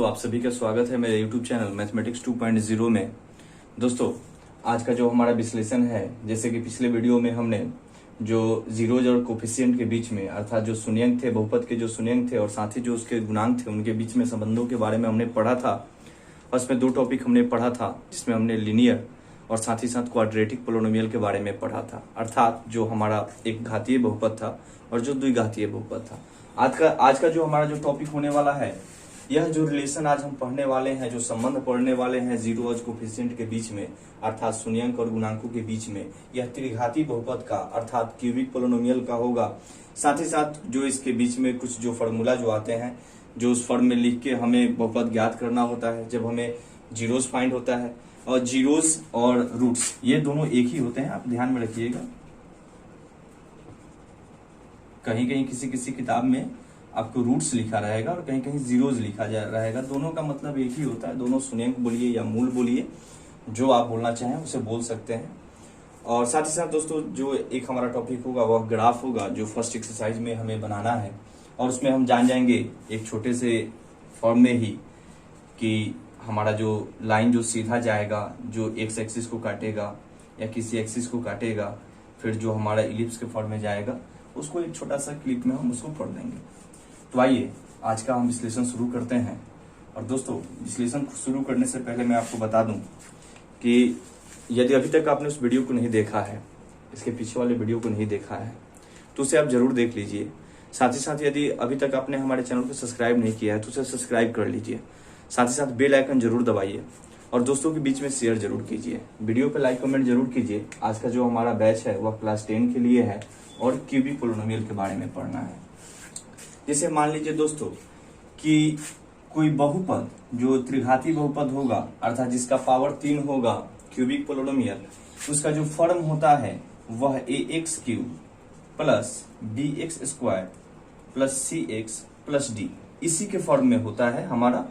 दोस्तों आप सभी का स्वागत है मेरे YouTube चैनल मैथमेटिक्स 2.0 में। दोस्तों आज का जो हमारा विश्लेषण है, जैसे कि पिछले वीडियो में हमने जो जीरोज और कोफिशिएंट के बीच में अर्थात जो शून्यंक थे, बहुपद के जो शून्यंक थे और साथ ही जो उसके गुणांक थे उनके बीच में संबंधों के बारे में हमने पढ़ा था। और उसमें दो टॉपिक हमने पढ़ा था जिसमें हमने लीनियर और साथ ही साथ क्वाड्रेटिक पोलिनोमियल के बारे में पढ़ा था, अर्थात जो हमारा एक घातीय बहुपद था और जो द्विघातीय बहुपद था। आज का जो हमारा जो टॉपिक होने वाला है, यह जो रिलेशन आज हम पढ़ने वाले हैं, जो संबंध पढ़ने वाले हैं जीरो और कोफिशिएंट के बीच में अर्थात शून्यंक और गुणांकों के बीच में, यह त्रिघाती बहुपद का अर्थात क्यूबिक पोलिनोमियल का होगा। साथ ही साथ जो इसके बीच में कुछ जो फॉर्मूला जो आते हैं, जो उस फॉर्म में लिख के हमें बहुपद ज्ञात करना होता है जब हमें जीरोस फाइंड होता है। और जीरोस और रूट्स ये दोनों एक ही होते हैं, आप ध्यान में रखिएगा। कहीं कहीं किसी किताब में आपको रूट्स लिखा रहेगा और कहीं कहीं जीरोज लिखा रहेगा। दोनों का मतलब एक ही होता है। दोनों शून्यंक बोलिए या मूल बोलिए, जो आप बोलना चाहें उसे बोल सकते हैं। और साथ ही साथ दोस्तों जो एक हमारा टॉपिक होगा वह ग्राफ होगा, जो फर्स्ट एक्सरसाइज में हमें बनाना है। और उसमें हम जान जाएंगे एक छोटे से फॉर्म में ही कि हमारा जो लाइन जो सीधा जाएगा, जो एक्स एक्सिस को काटेगा या किसी एक्सिस को काटेगा, फिर जो हमारा इलिप्स के फॉर्म में जाएगा, उसको एक छोटा सा क्लिप में हम उसको पढ़ देंगे। तो आइए आज का हम विश्लेषण शुरू करते हैं। और दोस्तों विश्लेषण शुरू करने से पहले मैं आपको बता दूं कि यदि अभी तक आपने उस वीडियो को नहीं देखा है, इसके पीछे वाले वीडियो को नहीं देखा है, तो उसे आप जरूर देख लीजिए। साथ ही साथ यदि अभी तक आपने हमारे चैनल को सब्सक्राइब नहीं किया है तो उसे सब्सक्राइब कर लीजिए। साथ ही साथ बेल आइकन जरूर दबाइए और दोस्तों के बीच में शेयर जरूर कीजिए। वीडियो पे लाइक कमेंट जरूर कीजिए। आज का जो हमारा बैच है वह क्लास 10 के लिए है और क्यूबिक पोलिनोमियल के बारे में पढ़ना है। जैसे मान लीजिए दोस्तों कि कोई बहुपद जो त्रिघाती बहुपद होगा अर्थात जिसका पावर 3 होगा, क्यूबिक पोलिनोमियल, उसका जो फॉर्म होता है वह ax cube plus bx square plus cx plus d, इसी के फॉर्म में होता है हमारा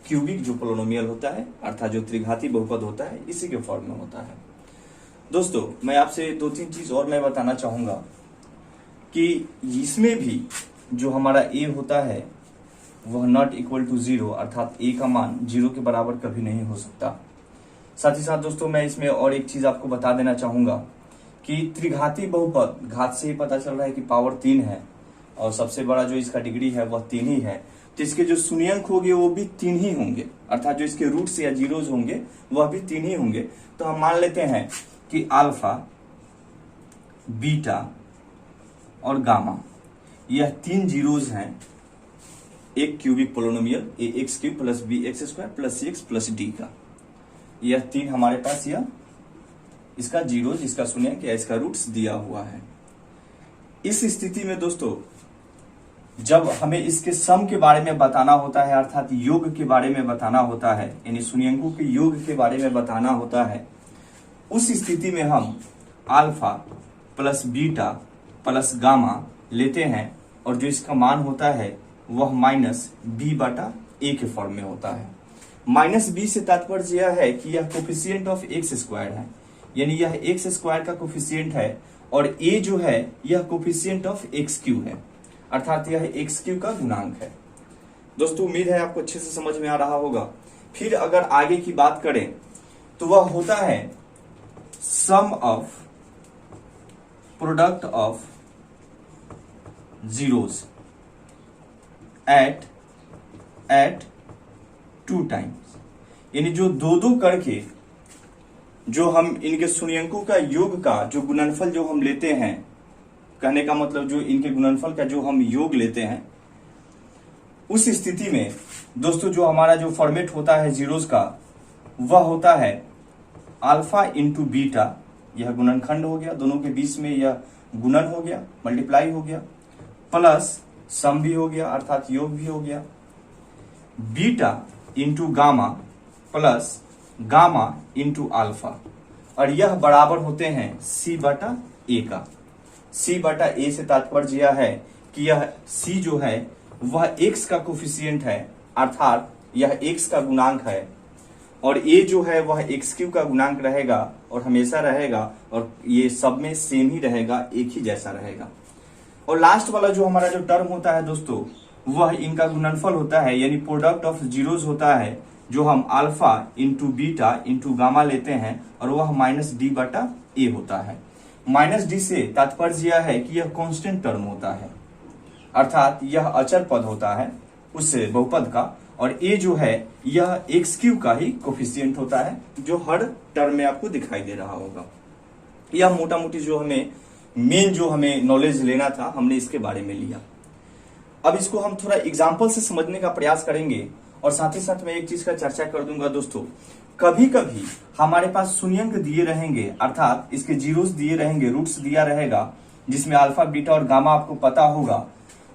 क्यूबिक जो पोलिनोमियल होता है अर्थात जो त्रिघाती बहुपद होता है, इसी के फॉर्म में होता है। दोस्तों मैं आपसे दो तीन चीज और मैं बताना चाहूंगा कि इसमें भी जो हमारा a होता है वह नॉट इक्वल टू 0 अर्थात a का मान 0 के बराबर कभी नहीं हो सकता। साथ ही साथ दोस्तों मैं इसमें और एक चीज आपको बता देना चाहूंगा कि त्रिघाती बहुपद, घात से ही पता चल रहा है कि पावर 3 है और सबसे बड़ा जो इसका डिग्री है वह 3 ही है, तो इसके जो शून्यंक होंगे वो भी 3 ही होंगे अर्थात जो इसके रूट्स या जीरोज होंगे वह भी 3 ही होंगे। तो हम मान लेते हैं कि अल्फा, बीटा और गामा यह 3 जीरोज हैं एक cubic polynomial ax cube plus bx square plus cx plus d का। यह 3 हमारे पास यह इसका जीरोज, इसका शून्यंक या इसका रूट्स दिया हुआ है। इस स्थिति में दोस्तों जब हमें इसके सम के बारे में बताना होता है अर्थात योग के बारे में बताना होता है, यानी शून्यंकों के योग के बारे में बताना होता है, उस स्थिति में हम alpha plus beta plus gamma लेते हैं और जो इसका मान होता है वह माइनस बी बटा ए के फॉर्म में होता है। माइनस बी से तात्पर्य यह है कि यह कोफिशिएंट ऑफ एक्स स्क्वायर है, यानी यह एक्स स्क्वायर का कोफिशिएंट है और ए जो है यह कोफिशिएंट ऑफ एक्स क्यू है अर्थात यह एक्स क्यू का गुणांक है। दोस्तों उम्मीद है आपको अच्छे से समझ में आ रहा होगा। फिर अगर आगे की बात करें तो वह होता है sum of product of zeros at 2 times, यानी जो दो करके जो हम इनके शून्यंकों का योग का जो गुणनफल जो हम लेते हैं, कहने का मतलब जो इनके गुणनफल का जो हम योग लेते हैं, उस स्थिति में दोस्तों जो हमारा जो फॉर्मेट होता है जीरोस का वह होता है अल्फा इंटू बीटा, यह गुणनखंड हो गया, दोनों के बीच में यह गुणन हो गया, मल्टीप्लाई हो गया, प्लस सम भी हो गया अर्थात योग भी हो गया, beta into gamma plus gamma into alpha, और यह बराबर होते हैं सी बटा ए का। सी बटा ए से तात्पर्य यह है कि यह सी जो है वह एक्स का कोफिशिएंट है अर्थात यह एक्स का गुणांक है और ए जो है वह एक्स क्यू का गुणांक रहेगा और हमेशा रहेगा और ये सब में सेम ही रहेगा, एक ही जैसा रहेगा। और लास्ट वाला जो हमारा जो टर्म होता है दोस्तों वह इनका गुणनफल होता है, यानी प्रोडक्ट ऑफ जीरोज होता है, जो हम alpha into beta into gamma लेते हैं, और वह माइनस डी बटा ए होता है। माइनस डी से तात्पर्य यह है कि यह कांस्टेंट टर्म होता है, अर्थात यह अचर पद होता है उस बहुपद का, और ए जो है यह एक्स क्यू का ही कोफिशिएंट होता है, जो हर टर्म में आपको दिखाई दे रहा होगा। यह मोटा मोटी जो हमें नॉलेज लेना था, हमने इसके बारे में लिया। अब इसको हम थोड़ा एग्जाम्पल से समझने का प्रयास करेंगे, और साथ ही साथ मैं एक चीज का चर्चा कर दूंगा दोस्तों। कभी कभी हमारे पास शून्यंक दिए रहेंगे, अर्थात इसके जीरोस दिए रहेंगे, रूट्स दिया रहेगा, जिसमें अल्फा बीटा और गामा आपको पता होगा,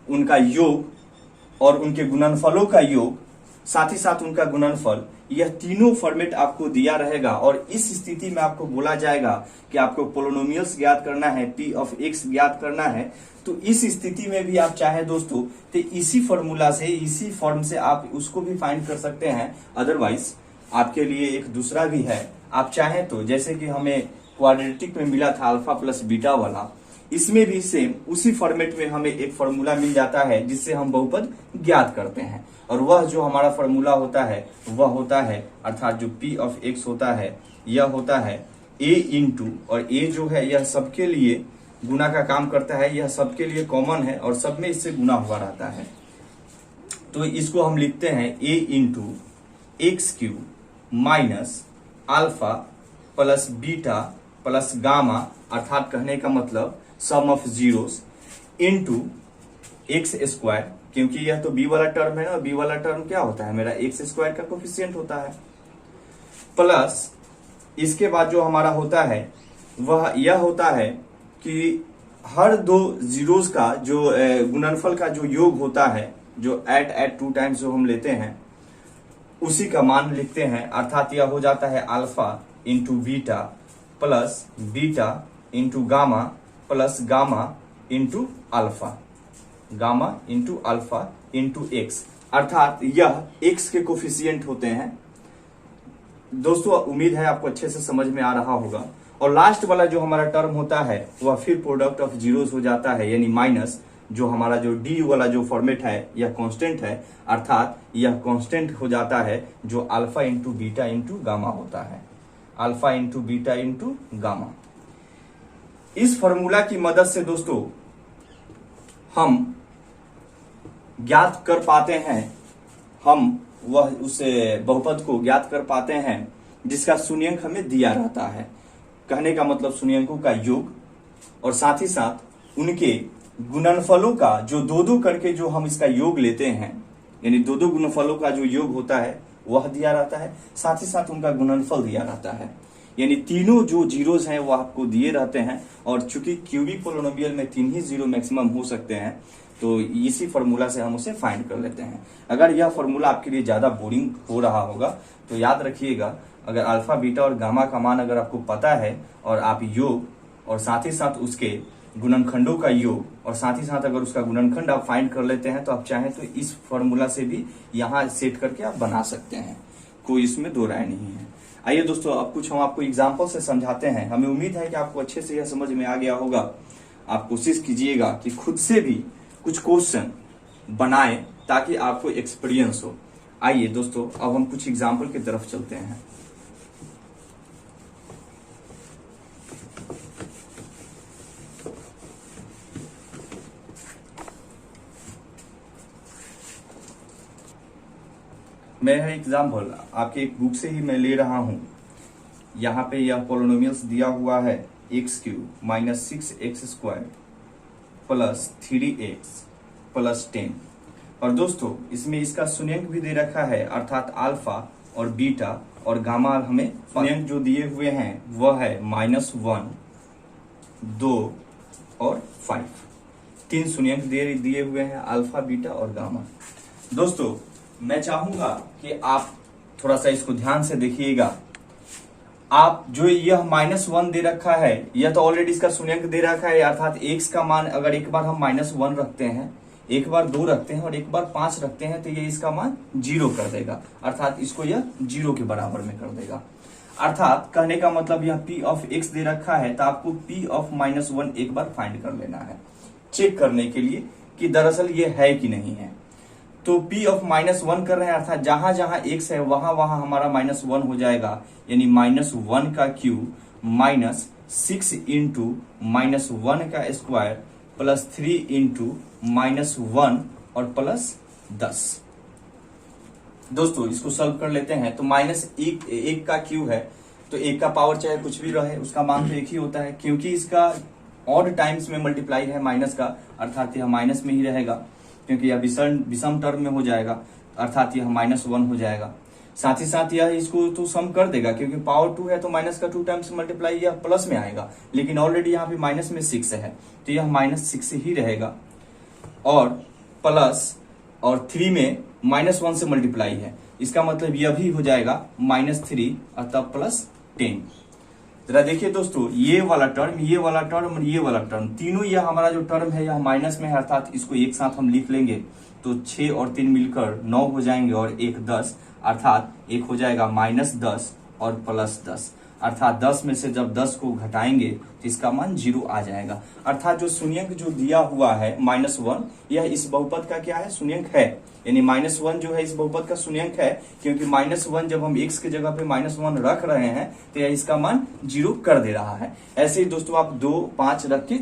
उनका योग और उनके गुणनफलों का योग, साथ ही साथ उनका गुणनफल, यह तीनों फॉर्मेट आपको दिया रहेगा। और इस स्थिति में आपको बोला जाएगा कि आपको पोलिनोमियल्स ज्ञात करना है, पी ऑफ एक्स ज्ञात करना है। तो इस स्थिति में भी आप चाहे दोस्तों तो इसी फॉर्मूला से, इसी फॉर्म से आप उसको भी फाइंड कर सकते हैं। अदरवाइज आपके लिए एक दूसरा भी है, आप चाहें तो, जैसे कि हमें क्वाड्रेटिक में मिला था अल्फा प्लस बीटा वाला, इसमें भी सेम उसी फॉर्मेट में हमें एक फॉर्मूला मिल जाता है जिससे हम बहुपद ज्ञात करते हैं। और वह जो हमारा फॉर्मूला होता है वह होता है, अर्थात जो पी ऑफ एक्स होता है, यह होता है ए इंटू, और ए जो है यह सबके लिए गुना का काम करता है, यह सबके लिए कॉमन है और सब में इससे गुना हुआ रहता है। तो इसको हम लिखते हैं A into X cube minus alpha plus beta plus gamma, अर्थात कहने का मतलब sum of zeros, into X square, क्योंकि यह तो बी वाला टर्म है ना, बी वाला टर्म क्या होता है मेरा एक्स स्क्वायर का कोफिशिएंट होता है, प्लस इसके बाद जो हमारा होता है वह यह होता है कि हर दो जीरोस का जो गुणनफल का जो योग होता है, जो एट 2 टाइम्स जो हम लेते हैं, उसी का मान लिखते हैं। अर्थात यह हो जाता है alpha into beta plus beta into gamma plus gamma into alpha, gamma into alpha into x, अर्थात यह एक्स के कोफिशिएंट होते हैं। दोस्तों उम्मीद है आपको अच्छे से समझ में आ रहा होगा। और लास्ट वाला जो हमारा टर्म होता है वह फिर प्रोडक्ट ऑफ जीरोस हो जाता है, यानी माइनस, जो हमारा जो डी वाला जो फॉर्मेट है यह कांस्टेंट है, अर्थात यह कांस्टेंट हो जाता है जो alpha into beta into gamma होता है, alpha into beta into gamma. इस फॉर्मूला की मदद से दोस्तों हम ज्ञात कर पाते हैं, हम वह उस बहुपद को ज्ञात कर पाते हैं जिसका शून्यंक हमें दिया रहता है। कहने का मतलब शून्यंकों का योग, और साथ ही साथ उनके गुणनफलों का जो दो दो करके जो हम इसका योग लेते हैं, यानी दो दो गुणनफलों का जो योग होता है वह दिया रहता है, साथ ही साथ उनका गुणनफल दिया रहता है, यानी तीनों जो जीरोज हैं वो आपको दिए रहते हैं। और चूंकि क्यूबिक पोलिनोमियल में 3 ही जीरो मैक्सिमम हो सकते हैं, तो इसी फॉर्मूला से हम उसे फाइंड कर लेते हैं। अगर यह फॉर्मूला आपके लिए ज्यादा बोरिंग हो रहा होगा तो याद रखिएगा, अगर अल्फा बीटा और गामा का मान अगर आपको पता है, और आप योग और साथ ही साथ उसके गुणनखंडों का योग, और साथ ही साथ अगर उसका गुणनखंड आप फाइंड कर लेते हैं, तो आप चाहें तो इस फॉर्मूला से भी यहाँ सेट करके आप बना सकते हैं, कोई इसमें दो राय नहीं है। आइए दोस्तों अब कुछ हम आपको एग्जाम्पल से समझाते हैं। हमें उम्मीद है कि आपको अच्छे से यह समझ में आ गया होगा। आप कोशिश कीजिएगा कि खुद से भी कुछ क्वेश्चन बनाएं ताकि आपको एक्सपीरियंस हो। आइए दोस्तों अब हम कुछ एग्जाम्पल की तरफ चलते हैं। मेरा एग्जाम्पल आपके एक बुक से ही मैं ले रहा हूं। यहाँ पे यह पोलिनोमियल्स दिया हुआ है x cube minus 6x square plus 3x plus 10, और दोस्तों इसमें इसका शून्यंक भी दे रखा है, अर्थात अल्फा और बीटा और गामा। हमें शून्यंक जो दिए हुए हैं वह है -1, 2 और 5। 3 शून्यंक दिए हुए हैं, अल्फा बीटा और गामा। दोस्तों मैं चाहूंगा कि आप थोड़ा सा इसको ध्यान से देखिएगा। आप जो यह -1 दे रखा है, यह तो ऑलरेडी इसका शून्यंक दे रखा है, अर्थात x का मान अगर एक बार हम -1 रखते हैं, एक बार 2 रखते हैं और एक बार 5 रखते हैं, तो ये इसका मान 0 कर देगा, अर्थात इसको यह 0 के बराबर में कर देगा। अर्थात कहने का मतलब यह p ऑफ x दे रखा है, तो आपको p ऑफ -1 एक बार फाइंड कर लेना है, चेक करने के लिए कि दरअसल ये है कि नहीं है। तो p ऑफ -1 कर रहे हैं, अर्थात जहां जहां x है वहां वहां हमारा -1 हो जाएगा, यानी -1 का क्यूब -6 इंटू -1 का स्क्वायर प्लस 3 इंटू -1 और प्लस 10। दोस्तों इसको सॉल्व कर लेते हैं। तो -1 का क्यूब है, तो 1 का पावर चाहे कुछ भी रहे उसका मान तो एक ही होता है, क्योंकि इसका ऑड टाइम्स में मल्टीप्लाई है माइनस का, अर्थात यह माइनस में ही रहेगा, क्योंकि यह विषम टर्म में हो जाएगा, अर्थात यह -1 हो जाएगा। साथ ही साथ यह इसको तो सम कर देगा, क्योंकि पावर 2 है तो माइनस का 2 टाइम्स मल्टीप्लाई यह प्लस में आएगा, लेकिन ऑलरेडी यहाँ पे माइनस में 6 है तो यह -6 ही रहेगा, और प्लस और 3 में -1 से मल्टीप्लाई है, इसका मतलब यह भी हो जाएगा -3 अर्थात प्लस 10। जरा देखिए दोस्तों, ये वाला टर्म, ये वाला टर्म और ये वाला टर्म, तीनों यह हमारा जो टर्म है यह माइनस में है, अर्थात इसको एक साथ हम लिख लेंगे तो 6 और 3 मिलकर 9 हो जाएंगे और 1 10, अर्थात एक हो जाएगा -10 और प्लस 10, अर्थात 10 में से जब 10 को घटाएंगे तो इसका मान 0 आ जाएगा। अर्थात जो शून्यंक जो दिया हुआ है -1, यह इस बहुपद का क्या है, शून्यंक है, यानी -1 जो है इस बहुपद का शून्यंक है, क्योंकि -1 जब हम x के जगह पे -1 रख रहे हैं तो यह इसका मान 0 कर दे रहा है। ऐसे ही दोस्तों आप 2 5 रख के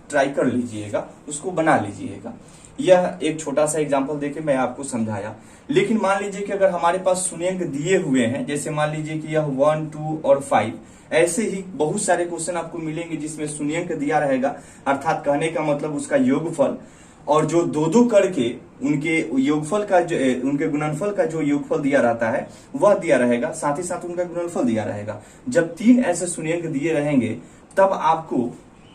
ट्राई कर लीजिएगा, उसको बना लीजिएगा। यह एक छोटा सा एग्जांपल देके मैं आपको समझाया। लेकिन मान लीजिए कि अगर हमारे पास शून्यंक दिए हुए हैं, जैसे मान लीजिए कि यह 1 2 और 5, ऐसे ही बहुत सारे क्वेश्चन आपको मिलेंगे जिसमें शून्यंक दिया रहेगा, अर्थात कहने का मतलब उसका योगफल, और जो दो करके उनके योगफल का जो उनके गुणनफल का जो योगफल दिया रहता है वह दिया रहेगा, साथ ही साथ उनका गुणनफल दिया रहेगा। जब 3 ऐसे शून्यंक दिए रहेंगे तब आपको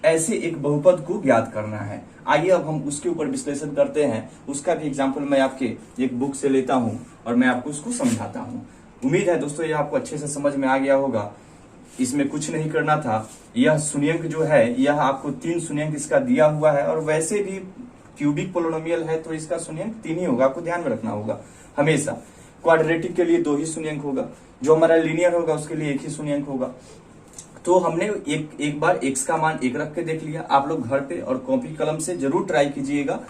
ऐसे एक बहुपद को ज्ञात करना है। आइए अब हम उसके ऊपर विश्लेषण करते हैं, उसका भी एग्जाम्पल मैं आपके एक बुक से लेता हूं और मैं आपको उसको समझाता हूं। उम्मीद है दोस्तों यह आपको अच्छे से समझ में आ गया होगा। इसमें कुछ नहीं करना था, यह शून्यंक जो है यह आपको 3 शून्यंक इसका दिया हुआ है, और वैसे भी क्यूबिक पोलिनोमियल है तो इसका शून्यंक 3 ही होगा, आपको ध्यान में रखना होगा हमेशा। क्वाड्रेटिक के लिए 2 ही शून्यंक होगा, जो हमारा लीनियर होगा उसके लिए 1 ही शून्यंक होगा। तो हमने एक बार x का मान 1 रख के देख लिया। आप लोग घर पे और कॉपी कलम से जरूर ट्राई कीजिएगा,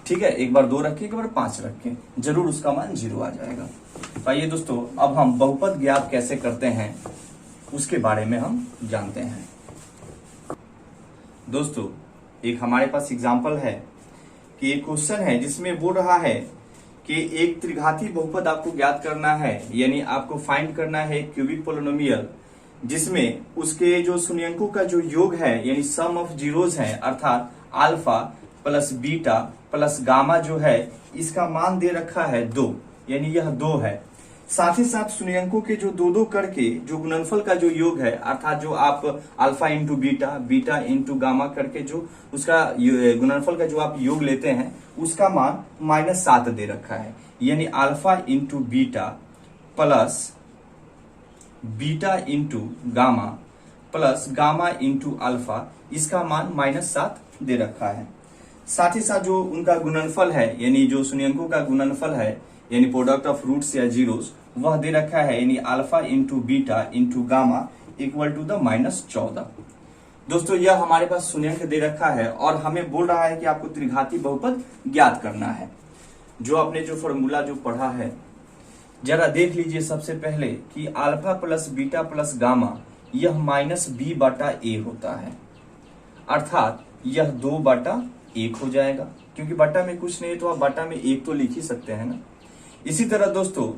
ठीक है। एक बार 2 रख के, एक बार 5 रख के, जरूर उसका मान 0 आ जाएगा। तो आइए दोस्तों अब हम बहुपद ज्ञात कैसे करते हैं उसके बारे में हम जानते हैं। दोस्तों एक हमारे पास एग्जाम्पल है कि एक क्वेश्चन है जिसमें बोल रहा है कि एक त्रिघाती बहुपद आपको ज्ञात करना है, यानी आपको फाइंड करना है क्यूबिक पोलिनोमियल जिसमें उसके जो शून्यंकों का जो योग है यानी सम ऑफ जीरोज है, अर्थात alpha plus beta plus gamma जो है इसका मान दे रखा है 2, यानी यह 2 है। साथ ही साथ शून्यंकों के जो 2 करके जो गुणनफल का जो योग है, अर्थात जो आप alpha into beta, beta into gamma करके जो उसका गुणनफल का जो आप योग लेते हैं उसका मान -7 दे रखा है, यानी alpha into beta plus beta into gamma plus gamma into alpha, इसका मान -7 दे रखा है। साथ ही साथ जो उनका गुणनफल है, यानी जो शून्यंकों का गुणनफल है यानी प्रोडक्ट ऑफ रूट्स या जीरोस, वह दे रखा है, यानी alpha into beta into gamma equal to the -14। दोस्तों यह हमारे पास शून्यंक दे रखा है और हमें बोल रहा है कि आपको त्रिघाती बहुपद ज्ञात करना है। जो आपने जो फॉर्मूला जो पढ़ा है जरा देख लीजिए सबसे पहले कि alpha plus beta plus gamma यह -b/a होता है, अर्थात यह 2/1 हो जाएगा, क्योंकि बटा में कुछ नहीं तो आप बटा में 1 तो लिख ही सकते हैं ना। इसी तरह दोस्तों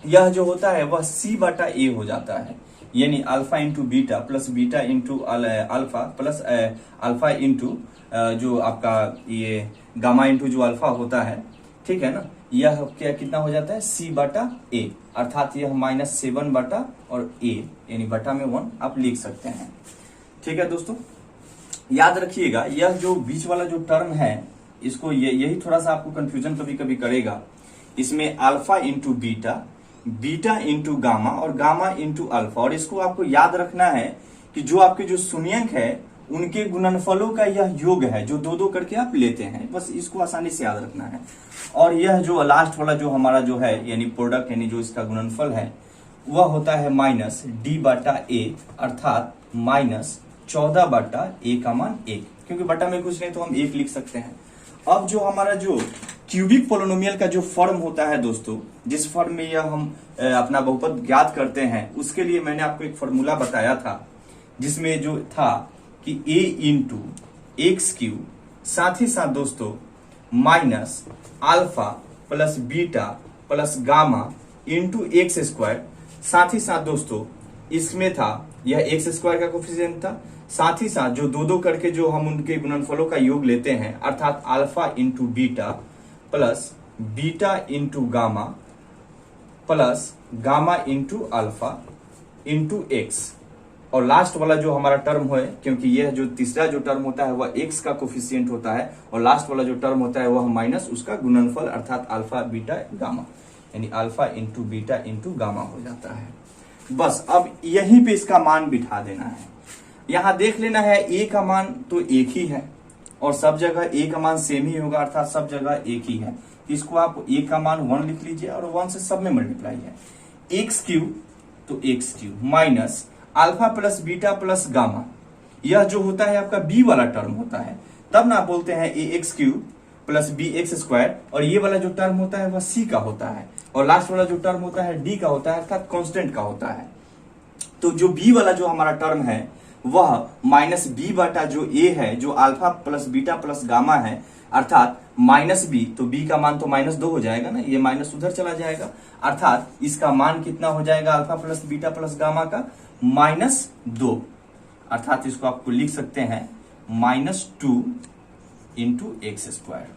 यह जो होता है वह c/a हो जाता है, यानी alpha into beta plus beta into alpha plus alpha into जो आपका ये गामा इंटू जो अल्फा होता है, ठीक है ना। यह क्या कितना हो जाता है c/a, अर्थात यह -7 और a यानी बटा में 1 आप लिख सकते हैं, ठीक है। दोस्तों याद रखिएगा यह जो बीच वाला जो टर्म है इसको यही थोड़ा सा आपको कंफ्यूजन कभी कभी करेगा। इसमें alpha into beta, beta into gamma और गामा इंटू अल्फा, और इसको आपको याद रखना है कि जो आपके जो शून्यंक है उनके गुणनफलों का यह योग है जो 2 करके आप लेते हैं, बस इसको आसानी से याद रखना है। और यह जो लास्ट वाला जो हमारा जो है यानी प्रोडक्ट यानी जो इसका गुणनफल है वह होता है -d/a, अर्थात -14/a का मान 1, क्योंकि बटा में कुछ नहीं तो हम 1 लिख सकते हैं। अब जो हमारा जो क्यूबिक पोलिनोमियल का जो फॉर्म होता है दोस्तों, जिस फॉर्म में यह हम अपना बहुपद ज्ञात करते हैं, उसके लिए मैंने आपको एक फॉर्मूला बताया था, जिसमें जो था कि a इंटू एक्स क्यू, साथ ही साथ दोस्तों minus alpha plus beta plus gamma into X square, साथ ही साथ दोस्तों इसमें था यह एक्स स्क्वायर का कोफिशिएंट था, साथ ही साथ जो दो दो करके जो हम उनके गुणनफलों का योग लेते हैं, अर्थात alpha into beta plus beta into gamma plus gamma into alpha into x, और लास्ट वाला जो हमारा टर्म है, क्योंकि यह जो तीसरा जो टर्म होता है वह एक्स का कोफिशिएंट होता है, और लास्ट वाला जो टर्म होता है वह माइनस उसका गुणनफल अर्थात अल्फा बीटा गामा, यानी alpha into beta into gamma हो जाता है। बस अब यहीं पे इसका मान बिठा देना है। यहां देख लेना है ए का मान तो एक ही है और सब जगह ए का मान सेम ही होगा, अर्थात सब जगह एक ही है। इसको आप ए का मान 1 लिख लीजिए और 1 से सब में मल्टीप्लाई है। एक्स क्यूब तो x cube minus alpha plus beta plus gamma, यह जो होता है आपका बी वाला टर्म होता है, तब ना बोलते हैं A X cube plus B X square, और ये वाला जो टर्म होता है वह सी का होता है, और लास्ट वाला जो टर्म होता है डी का होता है, अर्थात कांस्टेंट का होता है। तो जो बी वाला जो हमारा टर्म है वह माइनस बी बटा जो ए है, जो alpha plus beta plus gamma है, अर्थात माइनस बी, तो बी का मान तो -2 हो जाएगा ना, ये माइनस उधर चला जाएगा, अर्थात इसका मान कितना हो जाएगा alpha plus beta plus gamma का -2, अर्थात इसको आपको लिख सकते हैं -2 इंटू एक्स स्क्वायर।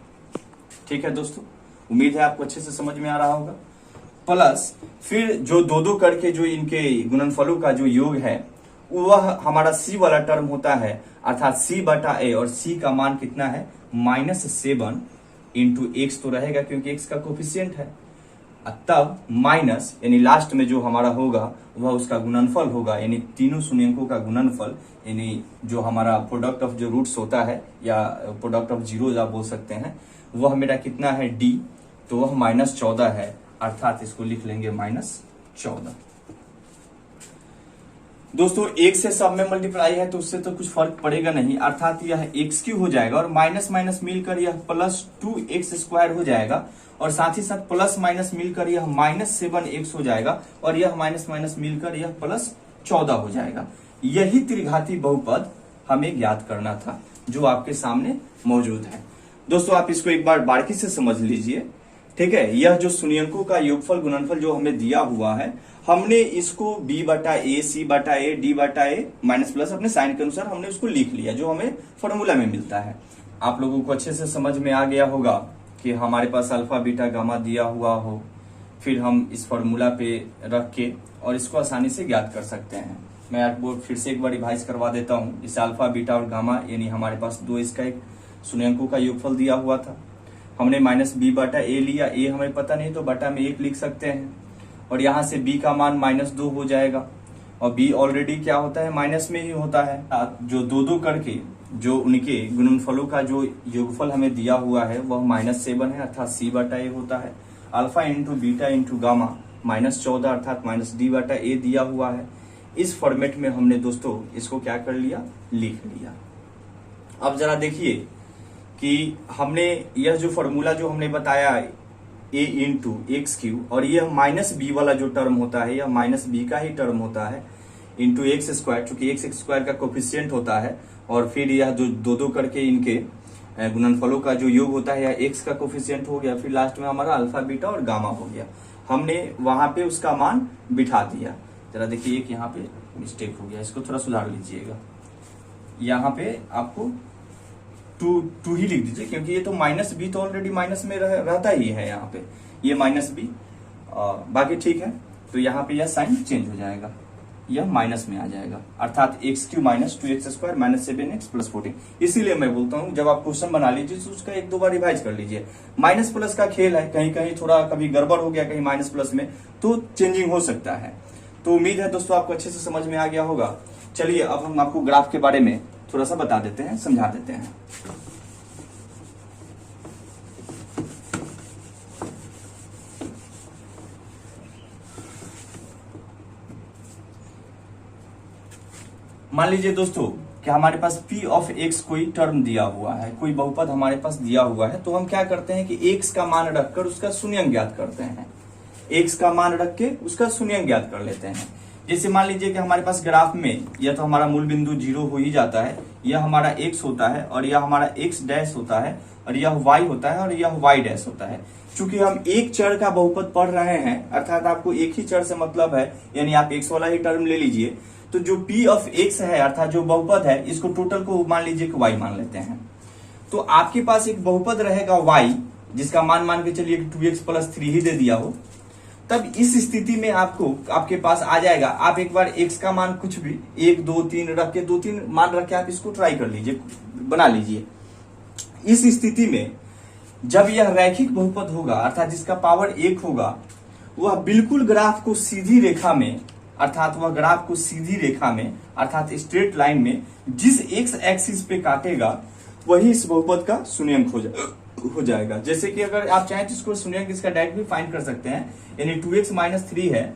ठीक है दोस्तों, उम्मीद है आपको अच्छे से समझ में आ रहा होगा। प्लस फिर जो दो दो करके जो इनके गुणनफलों का जो योग है वह हमारा सी वाला टर्म होता है, अर्थात सी बटा ए, और सी का मान कितना है -7 इंटू एक्स तो रहेगा क्योंकि एक्स का कोफिशिएंट है, तब माइनस यानी लास्ट में जो हमारा होगा वह उसका गुणनफल होगा, यानी तीनों शून्यंकों का गुणनफल, यानी जो हमारा प्रोडक्ट ऑफ जो रूट्स होता है या प्रोडक्ट ऑफ जीरोज आप बोल सकते हैं, वह मेरा कितना है डी, तो वह -14 है, अर्थात इसको लिख लेंगे -14। दोस्तों एक से सब में मल्टीप्लाई है तो उससे तो कुछ फर्क पड़ेगा नहीं, अर्थात यह एक्स क्यू हो जाएगा और माइनस माइनस मिलकर यह +2x स्क्वायर हो जाएगा, और साथ ही साथ प्लस माइनस मिलकर यह -7x हो जाएगा, और यह माइनस माइनस मिलकर यह +14 हो जाएगा। यही त्रिघाती बहुपद हमें ज्ञात करना था जो आपके सामने मौजूद है। दोस्तों आप इसको एक बार बारीकी से समझ लीजिए, ठीक है। यह जो शून्यंकों का योगफल गुणनफल जो हमें दिया हुआ है, हमने इसको b बटा ए, सी बटा ए, डी बटा ए माइनस प्लस अपने साइन के अनुसार हमने उसको लिख लिया जो हमें फॉर्मूला में मिलता है। आप लोगों को अच्छे से समझ में आ गया होगा कि हमारे पास अल्फा बीटा गामा दिया हुआ हो, फिर हम इस फॉर्मूला पे रख के और इसको आसानी से ज्ञात कर सकते हैं। मैं आपको फिर से एक बार रिवाइज करवा देता हूँ। इस अल्फा बीटा और गामा यानी हमारे पास दो इसका एक शून्यंकों का योगफल दिया हुआ था, हमने -b बटा ए लिया, ए हमें पता नहीं तो बटा में 1 लिख सकते हैं, और यहाँ से b का मान -2 हो जाएगा, और b ऑलरेडी क्या होता है माइनस में ही होता है। जो दो दो करके जो उनके गुणनफलों का जो योगफल हमें दिया हुआ है वह -7 है, अर्थात c बटा ए होता है। Alpha into beta into gamma -14 अर्थात -d बटा ए दिया हुआ है। इस फॉर्मेट में हमने दोस्तों इसको क्या कर लिया, लिख लिया। अब जरा देखिए कि हमने यह जो फॉर्मूला जो हमने बताया a इंटू एक्स क्यू, और यह -b वाला जो टर्म होता है यह -b का ही टर्म होता है इंटू एक्स स्क्वायर, चूंकि एक्स स्क्वायर का कोफिशिएंट होता है, और फिर यह जो दो दो करके इनके गुणनफलों का जो योग होता है यह एक्स का कोफिशिएंट हो गया, फिर लास्ट में हमारा अल्फा बीटा और गामा हो गया। हमने वहां पे उसका मान बिठा दिया। जरा देखिए एक यहाँ पे मिस्टेक हो गया, इसको थोड़ा सुधार लीजिएगा। यहाँ पे आपको टू ही लिख दीजिए क्योंकि ये तो -b तो ऑलरेडी माइनस में रहता ही है, यहाँ पे ये -b, बाकी ठीक है। तो यहाँ पे यह साइन चेंज हो जाएगा, यह माइनस में आ जाएगा, अर्थात x Q -2x square -7x + 14। इसीलिए मैं बोलता हूँ जब आप क्वेश्चन बना लीजिए तो उसका 1-2 बार रिवाइज कर लीजिए। माइनस प्लस का खेल है, कहीं कहीं थोड़ा कभी गड़बड़ हो गया कहीं माइनस प्लस में तो चेंजिंग हो सकता है। तो उम्मीद है दोस्तों आपको अच्छे से समझ में आ गया होगा। चलिए अब हम आपको ग्राफ के बारे में थोड़ा सा बता देते हैं, समझा देते हैं। मान लीजिए दोस्तों कि हमारे पास p ऑफ x कोई टर्म दिया हुआ है, कोई बहुपद हमारे पास दिया हुआ है, तो हम क्या करते हैं कि x का मान रखकर उसका शून्यंक ज्ञात करते हैं। x का मान रख के उसका शून्यंक ज्ञात कर लेते हैं। जैसे मान लीजिए कि हमारे पास ग्राफ में या तो हमारा मूल बिंदु 0 हो ही जाता है, यह हमारा x होता है और यह हमारा x डैश होता है और यह y होता है और यह y डैश होता है। चूंकि हम एक चर का बहुपद पढ़ रहे हैं, अर्थात आपको एक ही चर से मतलब है, यानी आप x वाला ही टर्म ले लीजिए, तो जो p ऑफ x है अर्थात जो बहुपद है, इसको टोटल को मान लीजिए कि y मान लेते हैं। तो आपके पास एक बहुपद रहेगा y, जिसका मान के चलिए 2x + 3 ही दे दिया हो, तब इस स्थिति में आपके पास आ जाएगा। आप एक बार x का मान कुछ भी 1 2 3 रख के 2 3 मान रख के आप इसको ट्राई कर लीजिए, बना लीजिए। इस स्थिति में जब यह रैखिक बहुपद होगा अर्थात जिसका पावर 1 होगा, वह बिल्कुल ग्राफ को सीधी रेखा में अर्थात स्ट्रेट लाइन में जिस x एक्सिस पे काटेगा वही इस बहुपद का शून्यंक हो जाएगा। जैसे कि अगर आप चाहें तो इसको शून्यंक इसका डायरेक्ट भी फाइंड कर सकते हैं, यानी 2x - 3 है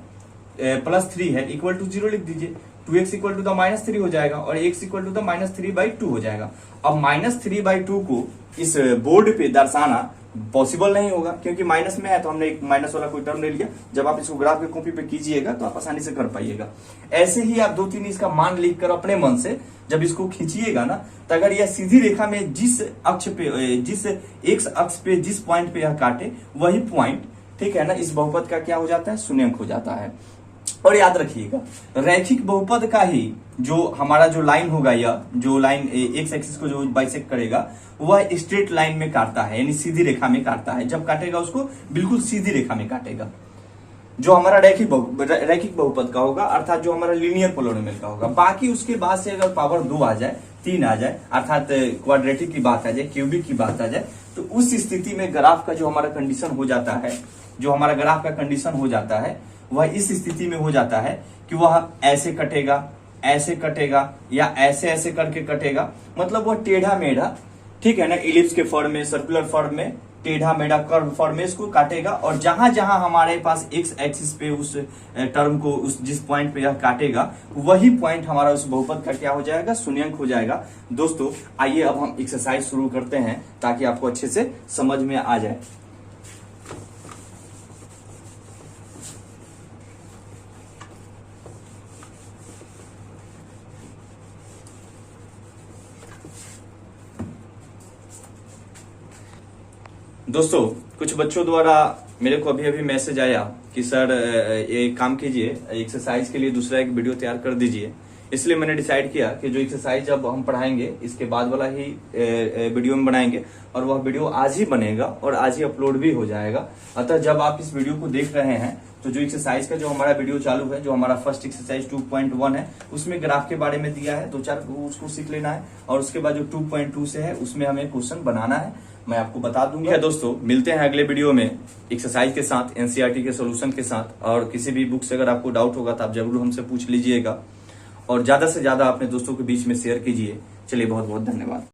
+3 है इक्वल टू 0 लिख दीजिए। 2x इक्वल टू द -3 हो जाएगा और x इक्वल टू द -3/2 हो जाएगा। अब -3/2 को इस बोर्ड पे दर्शाना पॉसिबल नहीं होगा, क्योंकि माइनस में है तो हमने एक माइनस वाला कोई टर्म ले लिया। जब आप इसको ग्राफ के कॉपी पे कीजिएगा तो आप आसानी से कर पाइएगा। ऐसे ही आप 2 3 इसका मान लिखकर अपने मन से जब इसको खींचिएगा ना, तो अगर यह सीधी रेखा में जिस एक्स अक्ष पे जिस पॉइंट पे यह काटे वही पॉइंट, ठीक है ना, इस बहुपद का क्या हो जाता है, शून्यंक हो जाता है। और याद रखिएगा, रैखिक बहुपद का ही जो हमारा जो लाइन होगा, या जो लाइन एक्स एक्सिस को जो बाइसेक्ट करेगा वह स्ट्रेट लाइन में काटता है, यानी सीधी रेखा में काटता है। जब काटेगा उसको बिल्कुल सीधी रेखा में काटेगा, जो हमारा रैखिक बहुपद का होगा, अर्थात जो हमारा लीनियर पोलिनोमियल का होगा। बाकी उसके बाद से अगर पावर 2 आ जाए, 3 आ जाए, अर्थात क्वाड्रेटिक की बात आ जाए, क्यूबिक की बात आ जाए, तो उस स्थिति में ग्राफ का जो हमारा कंडीशन हो जाता है, वह इस स्थिति में हो जाता है कि वह ऐसे कटेगा या ऐसे करके कटेगा। मतलब वह टेढ़ा मेढ़ा, ठीक है ना, इलिप्स के फॉर्म में, सर्कुलर फॉर्म में, टेढ़ा मेढ़ा कर्व फॉर्म में इसको काटेगा। और जहां जहां हमारे पास एक्स एक्सिस पे उस टर्म को जिस पॉइंट पे यह काटेगा वही पॉइंट हमारा उस बहुपद का क्या हो जाएगा, शून्यंक हो जाएगा। दोस्तों आइए अब हम एक्सरसाइज शुरू करते हैं ताकि आपको अच्छे से समझ में आ जाए। दोस्तों कुछ बच्चों द्वारा मेरे को अभी मैसेज आया कि सर एक काम कीजिए, एक्सरसाइज के लिए दूसरा एक वीडियो तैयार कर दीजिए। इसलिए मैंने डिसाइड किया कि जो एक्सरसाइज अब हम पढ़ाएंगे इसके बाद वाला ही वीडियो में बनाएंगे, और वह वीडियो आज ही बनेगा और आज ही अपलोड भी हो जाएगा। अतः जब आप इस वीडियो को देख रहे हैं तो जो एक्सरसाइज का जो हमारा वीडियो चालू है, जो हमारा फर्स्ट एक्सरसाइज 2.1 है, उसमें ग्राफ के बारे में दिया है, 2-4 उसको सीख लेना है। और उसके बाद जो 2.2 से है उसमें हमें क्वेश्चन बनाना है, मैं आपको बता दूंगा। दोस्तों मिलते हैं अगले वीडियो में एक्सरसाइज के साथ, एनसीईआरटी के सॉल्यूशन के साथ। और किसी भी बुक से अगर आपको डाउट होगा तो आप जरूर हमसे पूछ लीजिएगा, और ज्यादा से ज्यादा अपने दोस्तों के बीच में शेयर कीजिए। चलिए बहुत बहुत धन्यवाद।